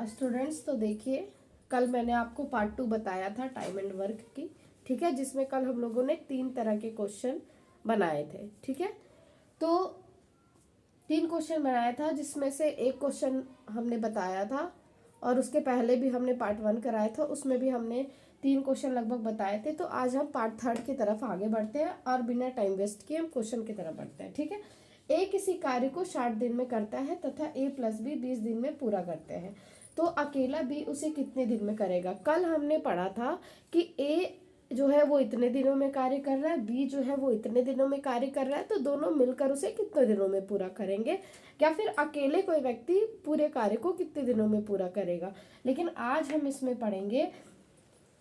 Students, तो देखिए, कल मैंने आपको पार्ट 2 बताया था टाइम एंड वर्क की, ठीक है, जिसमें कल हम लोगों ने 3 तरह के क्वेश्चन बनाए थे, ठीक है। तो 3 क्वेश्चन बनाया था, जिसमें से एक क्वेश्चन हमने बताया था और उसके पहले भी हमने पार्ट 1 कराया था, उसमें भी हमने 3 क्वेश्चन लगभग बताए थे। तो आज हम पार्ट 3 की तरफ आगे बढ़ते हैं और बिना टाइम वेस्ट किए हम क्वेश्चन की तरफ बढ़ते हैं, ठीक है। ए किसी कार्य को 60 दिन में करता है तथा ए प्लस बी 20 दिन में पूरा करते हैं, तो अकेला बी उसे कितने दिन में करेगा। कल हमने पढ़ा था कि ए जो है वो इतने दिनों में कार्य कर रहा है, बी जो है वो इतने दिनों में कार्य कर रहा है, तो दोनों मिलकर उसे कितने दिनों में पूरा करेंगे, या फिर अकेले कोई व्यक्ति पूरे कार्य को कितने दिनों में पूरा करेगा। लेकिन आज हम इसमें पढ़ेंगे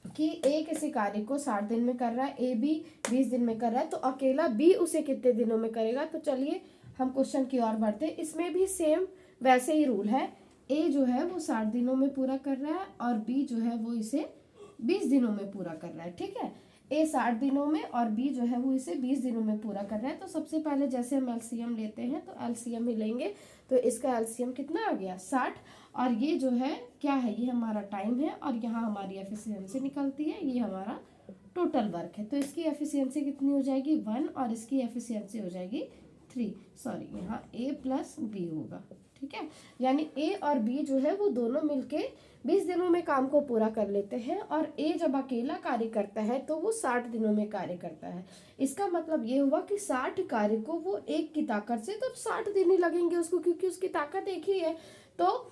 कि ए किसी कार्य को 60 दिन में कर रहा है, ए बी 20 दिन में कर रहा है, तो अकेला बी उसे कितने दिनों में करेगा। तो चलिए हम क्वेश्चन की ओर बढ़ते हैं। इसमें भी सेम वैसे ही रूल है, ए जो है वो 60 दिनों में पूरा कर रहा है और बी जो है वो इसे 20 दिनों में पूरा कर रहा है, ठीक है। ए 60 दिनों में और बी जो है वो इसे 20 दिनों में पूरा कर रहा है। तो सबसे पहले जैसे हम एलसीएम लेते हैं, तो एलसीएम ही लेंगे। तो इसका एलसीएम कितना आ गया, 60, और ये जो है क्या है, ये हमारा टाइम है और यहाँ हमारी एफिशिएंसी निकलती है, ये हमारा टोटल वर्क है। तो इसकी एफिशिएंसी कितनी हो जाएगी, 1, और इसकी एफिशिएंसी हो जाएगी 3, सॉरी यहाँ ए प्लस बी होगा, ठीक है। यानी ए और बी जो है वो दोनों मिलके 20 दिनों में काम को पूरा कर लेते हैं, और ए जब अकेला कार्य करता है तो वो 60 दिनों में कार्य करता है। इसका मतलब ये हुआ कि 60 कार्य को वो एक की ताकत से, तो 60 दिन ही लगेंगे उसको, क्योंकि उसकी ताकत एक ही है। तो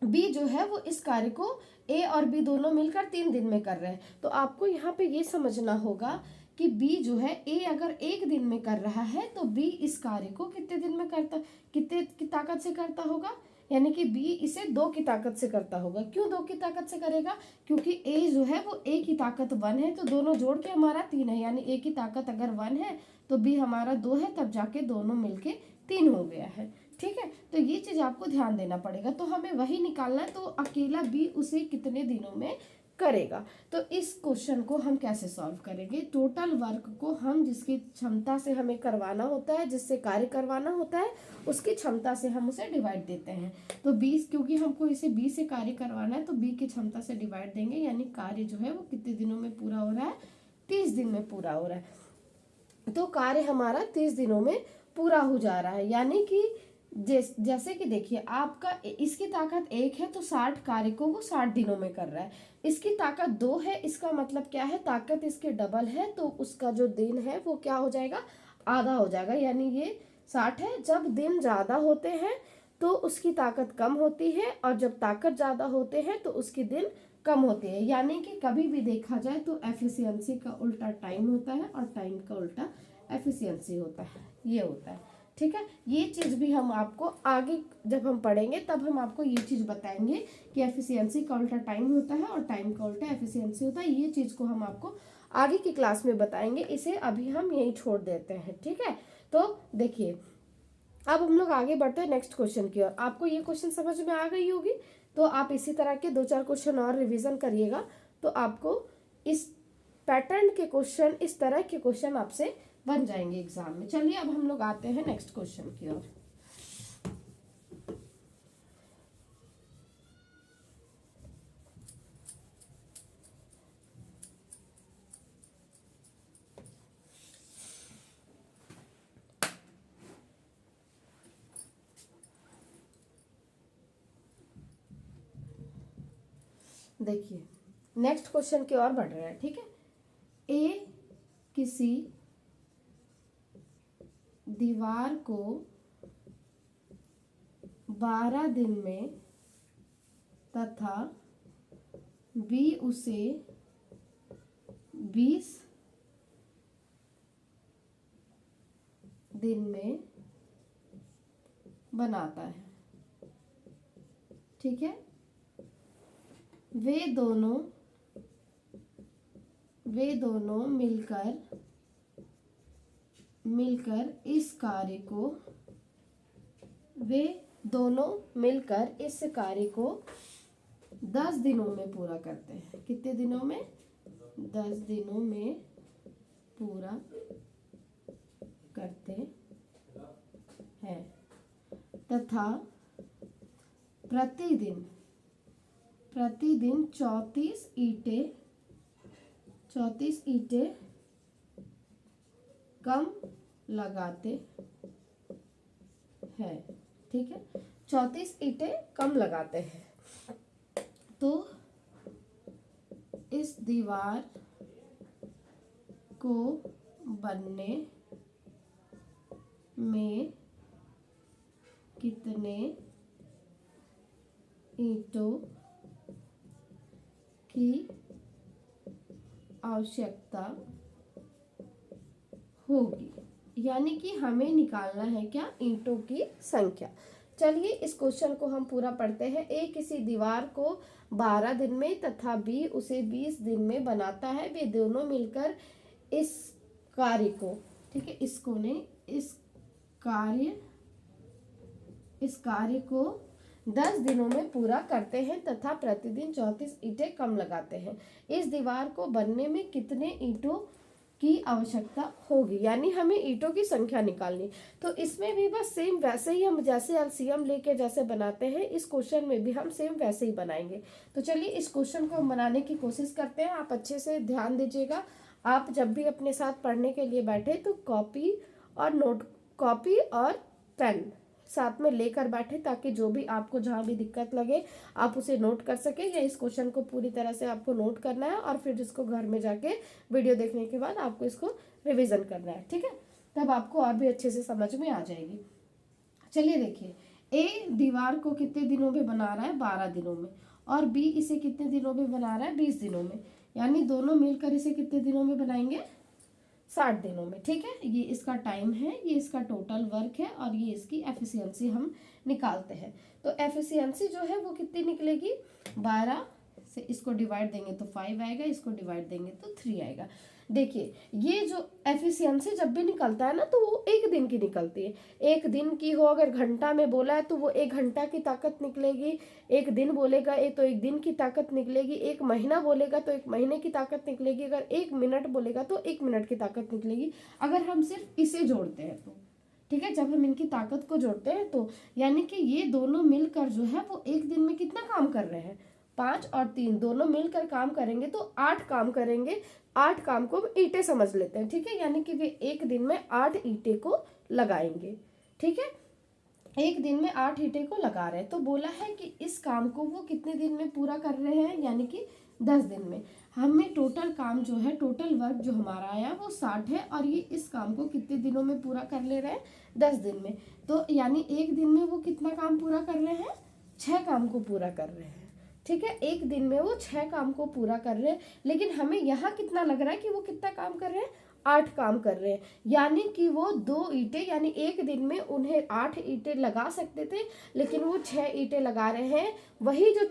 बी जो है वो इस कार्य को ए और बी दोनों मिलकर 3 दिन में कर रहे हैं। तो आपको यहाँ पे ये समझना होगा कि बी जो है, ए अगर 1 दिन में कर रहा है तो बी इस कार्य को कितने दिन में करता, कितने की ताकत से करता होगा, यानी कि बी इसे 2 की ताकत से करता होगा। क्यों 2 की ताकत से करेगा, क्योंकि ए जो है वो ए की ताकत 1 है, तो दोनों जोड़ के हमारा 3 है, यानी ए की ताकत अगर 1 है तो बी हमारा 2 है, तब जाके दोनों मिलके 3 हो गया है, ठीक है। तो ये चीज आपको ध्यान देना पड़ेगा। तो हमें वही निकालना है, तो अकेला बी उसे कितने दिनों में करेगा। तो इस क्वेश्चन को हम कैसे सॉल्व करेंगे, टोटल वर्क को हम जिसकी क्षमता से हमें करवाना होता है, जिससे कार्य करवाना होता है, उसकी क्षमता से हम उसे डिवाइड देते हैं। तो 20, क्योंकि हमको इसे बी से कार्य करवाना है, तो बी की क्षमता से डिवाइड देंगे, यानी कार्य जो है वो कितने दिनों में पूरा हो रहा है, 30 दिन में पूरा हो रहा है। तो कार्य हमारा 30 दिनों में पूरा हो जा रहा है, यानी कि जैसे कि देखिए, आपका इसकी ताकत 1 है तो 60 कार्य को वो 60 दिनों में कर रहा है। इसकी ताकत 2 है, इसका मतलब क्या है, ताकत इसके डबल है, तो उसका जो दिन है वो क्या हो जाएगा, आधा हो जाएगा। यानी ये 60 है, जब दिन ज़्यादा होते हैं तो उसकी ताकत कम होती है, और जब ताकत ज़्यादा होते हैं तो उसकी दिन कम होती है। यानी कि कभी भी देखा जाए तो एफिशिएंसी का उल्टा टाइम होता है और टाइम का उल्टा एफिशिएंसी होता है, ये होता है, ठीक है। ये चीज़ भी हम आपको आगे जब हम पढ़ेंगे तब हम आपको ये चीज़ बताएंगे कि एफिशिएंसी का उल्टा टाइम होता है और टाइम का उल्टा एफिशिएंसी होता है। ये चीज़ को हम आपको आगे की क्लास में बताएंगे, इसे अभी हम यहीं छोड़ देते हैं, ठीक है। तो देखिए, अब हम लोग आगे बढ़ते हैं नेक्स्ट क्वेश्चन की ओर। आपको ये क्वेश्चन समझ में आ गई होगी, तो आप इसी तरह के 2-4 क्वेश्चन और रिवीजन करिएगा, तो आपको इस पैटर्न के क्वेश्चन, इस तरह के क्वेश्चन आपसे बन जाएंगे एग्जाम में। चलिए अब हम लोग आते हैं नेक्स्ट क्वेश्चन की ओर। देखिए, नेक्स्ट क्वेश्चन की ओर बढ़ रहे हैं, ठीक है। ए किसी दीवार को 12 दिन में तथा बी उसे 20 दिन में बनाता है, ठीक है। वे दोनों मिलकर इस कार्य को 10 दिनों में पूरा करते हैं। कितने दिनों में, 10 दिनों में पूरा करते हैं, तथा प्रतिदिन प्रतिदिन 34 ईंटें कम लगाते हैं। ठीक है, 34 ईंटें कम लगाते हैं। तो इस दीवार को बनने में कितने ईंटों की आवश्यकता होगी, यानी कि हमें निकालना है क्या, ईंटों की संख्या। चलिए इस क्वेश्चन को हम पूरा पढ़ते हैं। ए किसी दीवार को 12 दिन में तथा बी उसे 20 दिन में बनाता है। वे दोनों मिलकर इस कार्य को, ठीक है, इसको नहीं, इस कार्य को 10 दिनों में पूरा करते हैं तथा प्रतिदिन 34 ईंटें कम लगाते हैं। इस दीवार को बनने में कितने ईंटों की आवश्यकता होगी, यानी हमें ईंटों की संख्या निकालनी। तो इसमें भी बस सेम वैसे ही हम जैसे एलसीएम लेके जैसे बनाते हैं, इस क्वेश्चन में भी हम सेम वैसे ही बनाएंगे। तो चलिए इस क्वेश्चन को हम बनाने की कोशिश करते हैं। आप अच्छे से ध्यान दीजिएगा। आप जब भी अपने साथ पढ़ने के लिए बैठे तो कॉपी और पेन साथ में लेकर बैठे, ताकि जो भी आपको जहाँ भी दिक्कत लगे आप उसे नोट कर सके, या इस क्वेश्चन को पूरी तरह से आपको नोट करना है और फिर इसको घर में जाके वीडियो देखने के बाद आपको इसको रिवीजन करना है। ठीक है, तब आपको और भी अच्छे से समझ में आ जाएगी। चलिए देखिए, ए दीवार को कितने दिनों में बना रहा है, 12 दिनों में, और बी इसे कितने दिनों में बना रहा है, 20 दिनों में, यानी दोनों मिलकर इसे कितने दिनों में बनाएंगे, 60 दिनों में। ठीक है, ये इसका टाइम है, ये इसका टोटल वर्क है, और ये इसकी एफिशिएंसी हम निकालते हैं। तो एफिशिएंसी जो है वो कितनी निकलेगी, 12 से इसको डिवाइड देंगे तो 5 आएगा, इसको डिवाइड देंगे तो 3 आएगा। देखिए ये जो एफिशिएंसी जब भी निकलता है ना, तो वो एक दिन की निकलती है। एक दिन की हो, अगर घंटा में बोला है तो वो 1 घंटा की ताकत निकलेगी। एक दिन बोलेगा तो 1 दिन की ताकत निकलेगी। एक महीना बोलेगा तो 1 महीने की ताकत निकलेगी। अगर 1 मिनट बोलेगा तो 1 मिनट की ताकत निकलेगी, अगर हम सिर्फ इसे जोड़ते हैं तो। ठीक है, जब हम इनकी ताकत को जोड़ते हैं तो, यानी कि ये दोनों मिलकर जो है वो एक दिन में कितना काम कर रहे हैं, 5 और 3 दोनों मिलकर काम करेंगे तो 8 काम करेंगे। 8 काम को ईंटें समझ लेते हैं। ठीक है, यानी कि वे एक दिन में 8 ईंटें को लगाएंगे। ठीक है, एक दिन में 8 ईंटें को लगा रहे हैं। तो बोला है कि इस काम को वो कितने दिन में पूरा कर रहे हैं, यानी कि 10 दिन में। हमें टोटल काम जो है, टोटल वर्क जो हमारा आया वो 60 है, और ये इस काम को कितने दिनों में पूरा कर ले रहे हैं, 10 दिन में। तो यानी एक दिन में वो कितना काम पूरा कर रहे हैं, 6 काम को पूरा कर रहे हैं। ठीक है, एक दिन में वो 6 काम को पूरा कर रहे हैं। लेकिन हमें यहाँ कितना लग रहा है कि वो कितना काम कर रहे हैं, 8 काम कर रहे हैं, यानी कि वो 2 ईंटें, यानी एक दिन में उन्हें 8 ईंटें लगा सकते थे, लेकिन वो 6 ईंटें लगा रहे हैं। वही जो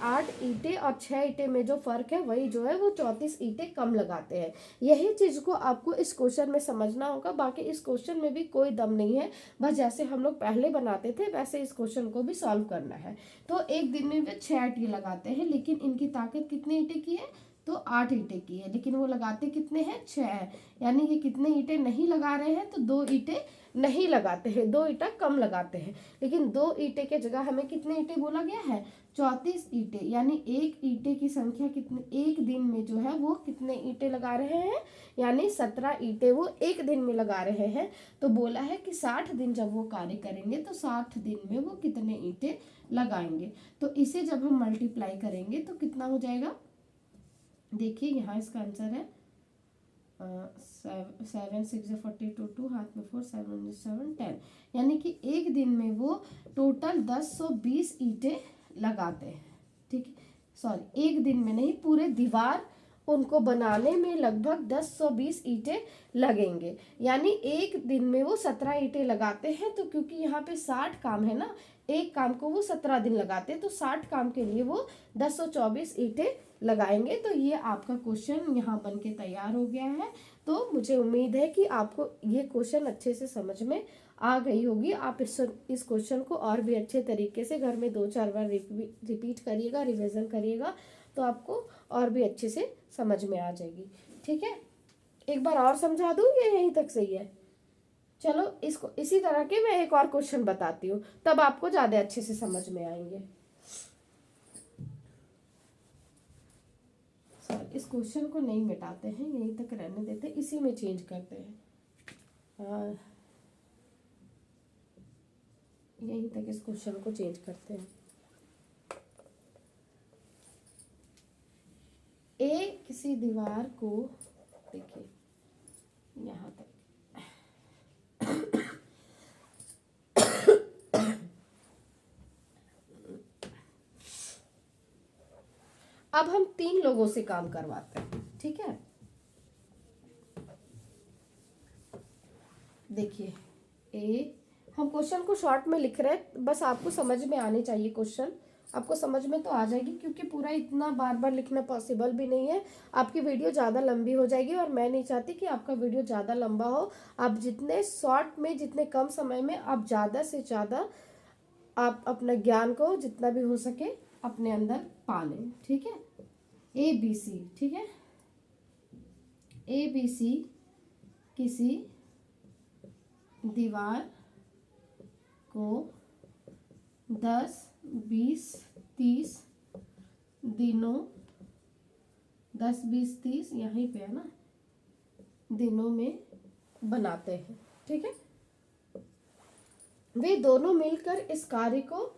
8 ईंटें और 6 ईंटें में जो फर्क है, वही जो है वो 34 ईंटें कम लगाते हैं। यही चीज को आपको इस क्वेश्चन में समझना होगा। बाकी इस क्वेश्चन में भी कोई दम नहीं है, बस जैसे हम लोग पहले बनाते थे वैसे इस क्वेश्चन को भी सॉल्व करना है। तो एक दिन में वे 6 ईंटें लगाते हैं, लेकिन इनकी ताकत कितने ईंटें की है, तो 8 ईंटें की है, लेकिन वो लगाते कितने हैं, 6 है। यानी ये कितने ईंटें नहीं लगा रहे हैं, तो 2 ईंटें नहीं लगाते हैं, 2 ईंटें कम लगाते हैं। लेकिन 2 ईंटें के जगह हमें कितने ईंटें बोला गया है, 34 ईंटें, यानी एक ईंटे की संख्या कितने, एक दिन में जो है वो कितने ईंटें लगा रहे हैं, यानी 17 ईंटें वो एक दिन में लगा रहे हैं। तो बोला है कि 60 दिन जब वो कार्य करेंगे तो 60 दिन में वो कितने ईंटें लगाएंगे। तो इसे जब हम मल्टीप्लाई करेंगे तो कितना हो जाएगा, देखिए यहाँ इसका आंसर है 7 6 42 2 हाथ में 4 7 7 10, यानी कि एक दिन में वो टोटल 1020 ईंटें लगाते हैं। ठीक है, सॉरी एक दिन में नहीं, पूरे दीवार उनको बनाने में लगभग 1020 ईंटें लगेंगे, यानी एक दिन में वो 17 ईंटें लगाते हैं। तो क्योंकि यहाँ पे 60 काम है ना, एक काम को वो 17 दिन लगाते हैं, तो 60 काम के लिए वो 1024 ईंटें लगाएंगे। तो ये आपका क्वेश्चन यहाँ बन के तैयार हो गया है। तो मुझे उम्मीद है कि आपको ये क्वेश्चन अच्छे से समझ में आ गई होगी। आप इस क्वेश्चन को और भी अच्छे तरीके से घर में 2-4 बार रिपीट करिएगा, रिवीजन करिएगा, तो आपको और भी अच्छे से समझ में आ जाएगी। ठीक है, एक बार और समझा दूँ या यहीं तक सही है? चलो इसको इसी तरह के मैं एक और क्वेश्चन बताती हूँ, तब आपको ज़्यादा अच्छे से समझ में आएंगे। इस क्वेश्चन को नहीं मिटाते हैं, यहीं तक रहने देते हैं, इसी में चेंज करते हैं। यहीं तक इस क्वेश्चन को चेंज करते हैं। ए किसी दीवार को, देखिए यहाँ तक, अब हम 3 लोगों से काम करवाते हैं, ठीक है। देखिए ए, हम क्वेश्चन को शॉर्ट में लिख रहे हैं, बस आपको समझ में आने चाहिए क्वेश्चन, आपको समझ में तो आ जाएगी, क्योंकि पूरा इतना बार बार लिखना पॉसिबल भी नहीं है, आपकी वीडियो ज़्यादा लंबी हो जाएगी और मैं नहीं चाहती कि आपका वीडियो ज़्यादा लंबा हो। आप जितने शॉर्ट में, जितने कम समय में आप ज़्यादा से ज़्यादा आप अपना ज्ञान को जितना भी हो सके अपने अंदर पा लें, ठीक है। ABC, ठीक है, ABC किसी दीवार को 10, 20, 30 दिनों, 10, 20, 30 यहीं पे है ना, दिनों में बनाते हैं, ठीक है। वे दोनों मिलकर इस कार्य को,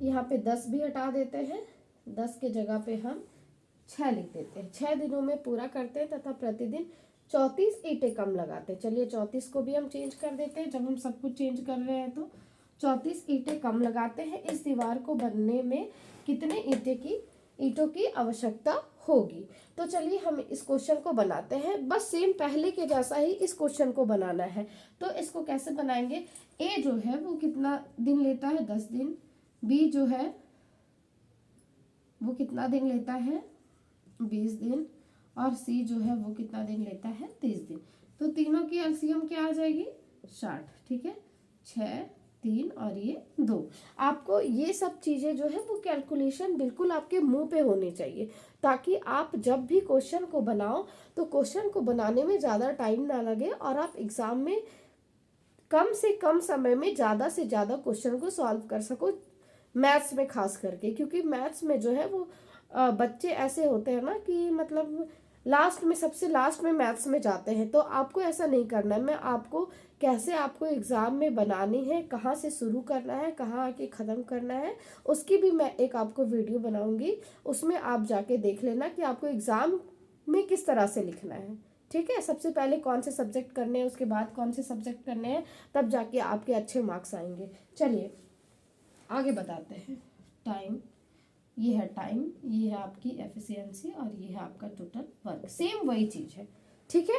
यहाँ पे 10 भी हटा देते हैं, 10 के जगह पे हम 6 लिख देते हैं, 6 दिनों में पूरा करते हैं तथा प्रतिदिन 34 ईंटें कम लगाते हैं। चलिए 34 को भी हम चेंज कर देते हैं, जब हम सब कुछ चेंज कर रहे हैं तो 34 ईंटें कम लगाते हैं। इस दीवार को बनने में कितने ईंटों की आवश्यकता होगी। तो चलिए हम इस क्वेश्चन को बनाते हैं, बस सेम पहले के जैसा ही इस क्वेश्चन को बनाना है। तो इसको कैसे बनाएंगे, ए जो है वो कितना दिन लेता है, 10 दिन, बी जो है वो कितना दिन लेता है, 20 दिन, और सी जो है वो कितना दिन लेता है, 30 दिन। तो तीनों की एलसीएम क्या आ जाएगी, 60, ठीक है, 6, 3 और ये 2। आपको ये सब चीज़ें जो है वो कैलकुलेशन बिल्कुल आपके मुंह पे होनी चाहिए, ताकि आप जब भी क्वेश्चन को बनाओ तो क्वेश्चन को बनाने में ज़्यादा टाइम ना लगे और आप एग्ज़ाम में कम से कम समय में ज़्यादा से ज़्यादा क्वेश्चन को सॉल्व कर सको, मैथ्स में खास करके। क्योंकि मैथ्स में जो है वो बच्चे ऐसे होते हैं ना कि मतलब लास्ट में, सबसे लास्ट में मैथ्स में जाते हैं, तो आपको ऐसा नहीं करना है। मैं आपको कैसे आपको एग्ज़ाम में बनानी है, कहाँ से शुरू करना है, कहाँ आके ख़त्म करना है, उसकी भी मैं एक आपको वीडियो बनाऊंगी, उसमें आप जाके देख लेना कि आपको एग्ज़ाम में किस तरह से लिखना है, ठीक है। सबसे पहले कौन से सब्जेक्ट करने हैं, उसके बाद कौन से सब्जेक्ट करने हैं, तब जाके आपके अच्छे मार्क्स आएंगे। चलिए आगे बताते हैं। टाइम, ये है टाइम, ये है आपकी एफिशिएंसी और ये है आपका टोटल वर्क, सेम वही चीज़ है, ठीक है।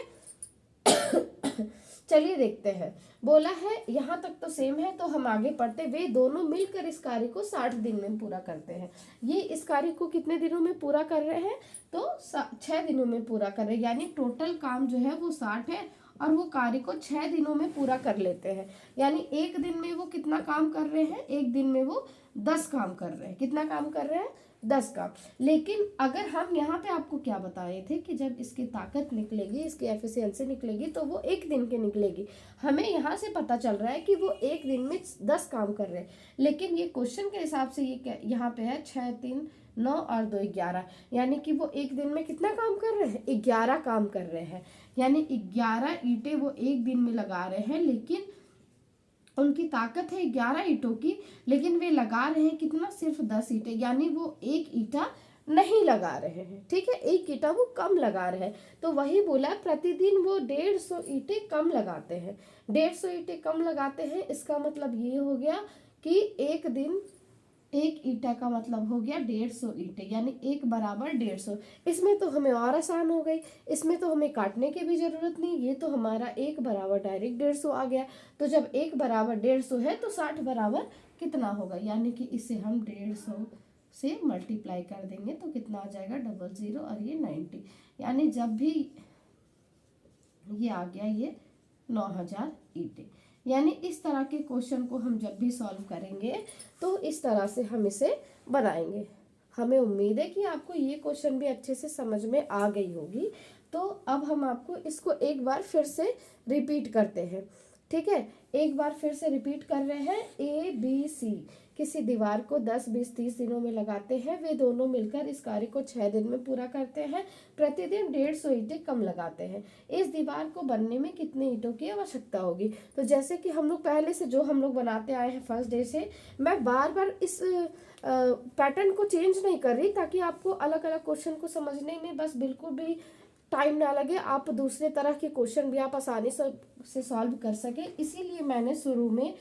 चलिए देखते हैं, बोला है यहाँ तक तो सेम है, तो हम आगे पढ़ते। वे दोनों मिलकर इस कार्य को 60 दिन में पूरा करते हैं। ये इस कार्य को कितने दिनों में पूरा कर रहे हैं, तो 6 दिनों में पूरा कर रहे हैं, यानी टोटल काम जो है वो 60 है और वो कार्य को 6 दिनों में पूरा कर लेते हैं। यानी एक दिन में वो कितना काम कर रहे हैं, एक दिन में वो 10 काम कर रहे हैं। कितना काम कर रहे हैं, 10 काम। लेकिन अगर हम यहाँ पे आपको क्या बताए थे कि जब इसकी ताकत निकलेगी, इसकी एफिशिएंसी निकलेगी, तो वो एक दिन की निकलेगी। हमें यहाँ से पता चल रहा है कि वो एक दिन में 10 काम कर रहे हैं, लेकिन ये क्वेश्चन के हिसाब से ये यहाँ पे है 6, 3, 9 और 2, 11, यानी कि वो एक दिन में कितना काम कर रहे हैं, 11 काम कर रहे हैं। यानी 11 ईंटें वो एक दिन में लगा रहे हैं, लेकिन उनकी ताकत है 11 ईंटों की, लेकिन वे लगा रहे हैं कितना, सिर्फ 10 ईंटें, यानी वो एक ईंटा नहीं लगा रहे हैं, ठीक है, एक ईंटा वो कम लगा रहे हैं। तो वही बोला प्रतिदिन वो 150 ईंटें कम लगाते हैं। 150 ईंटें कम लगाते हैं, इसका मतलब ये हो गया कि एक दिन एक ईंटा का मतलब हो गया 150 ईंटें, यानी एक बराबर 150। इसमें तो हमें और आसान हो गई, इसमें तो हमें काटने की भी जरूरत नहीं, ये तो हमारा एक बराबर डायरेक्ट 150 आ गया। तो जब एक बराबर 150 है तो 60 बराबर कितना होगा, यानी कि इसे हम 150 से मल्टीप्लाई कर देंगे तो कितना आ जाएगा, 00 और ये 90, यानी जब भी ये आ गया ये 9000 ईंटें। यानी इस तरह के क्वेश्चन को हम जब भी सॉल्व करेंगे तो इस तरह से हम इसे बनाएंगे। हमें उम्मीद है कि आपको ये क्वेश्चन भी अच्छे से समझ में आ गई होगी। तो अब हम आपको इसको एक बार फिर से रिपीट करते हैं, ठीक है। एक बार फिर से रिपीट कर रहे हैं, ABC किसी दीवार को 10, 20, 30 दिनों में लगाते हैं, वे दोनों मिलकर इस कार्य को 6 दिन में पूरा करते हैं। प्रतिदिन 150 ईंटें कम लगाते हैं। इस दीवार को बनने में कितने ईंटों की आवश्यकता होगी? तो जैसे कि हम लोग पहले से जो हम लोग बनाते आए हैं फर्स्ट डे से, मैं बार बार इस पैटर्न को चेंज नहीं कर रही, ताकि आपको अलग अलग क्वेश्चन को समझने में बस बिल्कुल भी टाइम ना लगे, आप दूसरे तरह के क्वेश्चन भी आप आसानी से सॉल्व कर सके। इसीलिए मैंने शुरू में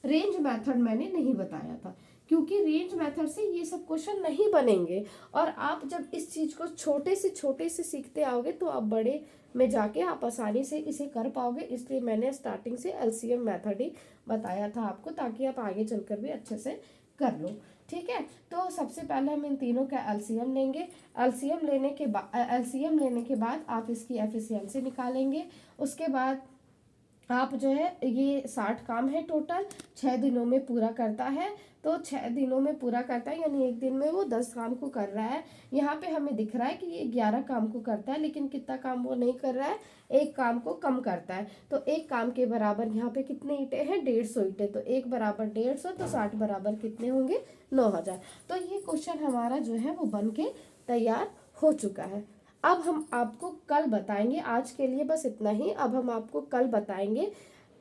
रेंज मेथड मैंने नहीं बताया था, क्योंकि रेंज मेथड से ये सब क्वेश्चन नहीं बनेंगे। और आप जब इस चीज को छोटे से सीखते आओगे तो आप बड़े में जाके आप आसानी से इसे कर पाओगे। इसलिए मैंने स्टार्टिंग से एलसीएम मेथड ही बताया था आपको, ताकि आप आगे चलकर भी अच्छे से कर लो। ठीक है, तो सबसे पहले हम इन तीनों का एलसीएम लेंगे। एलसीएम लेने के बाद आप इसकी एफिशिएंसी निकालेंगे। उसके बाद आप जो है, ये 60 काम है टोटल, 6 दिनों में पूरा करता है। तो 6 दिनों में पूरा करता है, यानी एक दिन में वो 10 काम को कर रहा है। यहाँ पे हमें दिख रहा है कि ये 11 काम को करता है, लेकिन कितना काम वो नहीं कर रहा है, एक काम को कम करता है। तो एक काम के बराबर यहाँ पे कितने ईंटें हैं? 150 ईंटें। तो एक बराबर 150, तो 60 बराबर कितने होंगे? 9000। तो ये क्वेश्चन हमारा जो है वो बन के तैयार हो चुका है। अब हम आपको कल बताएंगे, आज के लिए बस इतना ही। अब हम आपको कल बताएंगे,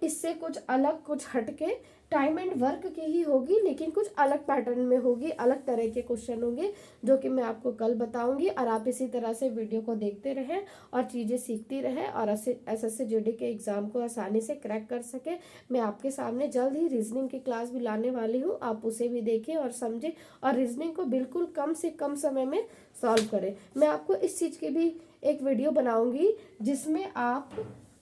इससे कुछ अलग, कुछ हटके, टाइम एंड वर्क की ही होगी, लेकिन कुछ अलग पैटर्न में होगी, अलग तरह के क्वेश्चन होंगे, जो कि मैं आपको कल बताऊंगी। और आप इसी तरह से वीडियो को देखते रहें और चीज़ें सीखती रहें, और एसएससी जीडी के एग्ज़ाम को आसानी से क्रैक कर सके। मैं आपके सामने जल्द ही रीजनिंग की क्लास भी लाने वाली हूँ, आप उसे भी देखें और समझें, और रीजनिंग को बिल्कुल कम से कम समय में सॉल्व करें। मैं आपको इस चीज़ की भी एक वीडियो बनाऊंगी, जिसमें आप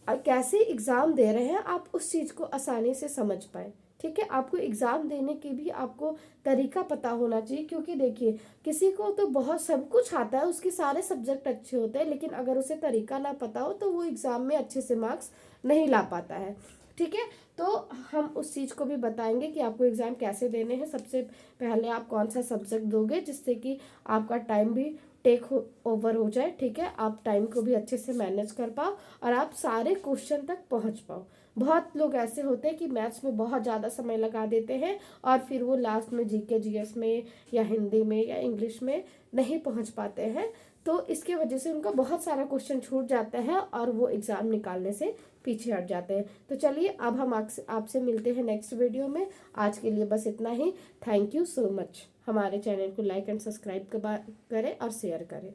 कैसे एग्ज़ाम दे रहे हैं आप उस चीज़ को आसानी से समझ पाए। ठीक है, आपको एग्ज़ाम देने की भी आपको तरीका पता होना चाहिए, क्योंकि देखिए, किसी को तो बहुत सब कुछ आता है, उसके सारे सब्जेक्ट अच्छे होते हैं, लेकिन अगर उसे तरीका ना पता हो तो वो एग्ज़ाम में अच्छे से मार्क्स नहीं ला पाता है। ठीक है, तो हम उस चीज़ को भी बताएंगे कि आपको एग्ज़ाम कैसे देने हैं। सबसे पहले आप कौन सा सब्जेक्ट दोगे, जिससे कि आपका टाइम भी टेक ओवर हो जाए। ठीक है, आप टाइम को भी अच्छे से मैनेज कर पाओ और आप सारे क्वेश्चन तक पहुंच पाओ। बहुत लोग ऐसे होते हैं कि मैथ्स में बहुत ज़्यादा समय लगा देते हैं, और फिर वो लास्ट में जीके जीएस में या हिंदी में या इंग्लिश में नहीं पहुंच पाते हैं। तो इसके वजह से उनका बहुत सारा क्वेश्चन छूट जाता है, और वो एग्ज़ाम निकालने से पीछे हट जाते हैं। तो चलिए, अब हम आपसे मिलते हैं नेक्स्ट वीडियो में। आज के लिए बस इतना ही। Thank you so much. हमारे चैनल को लाइक एंड सब्सक्राइब करें और शेयर करें।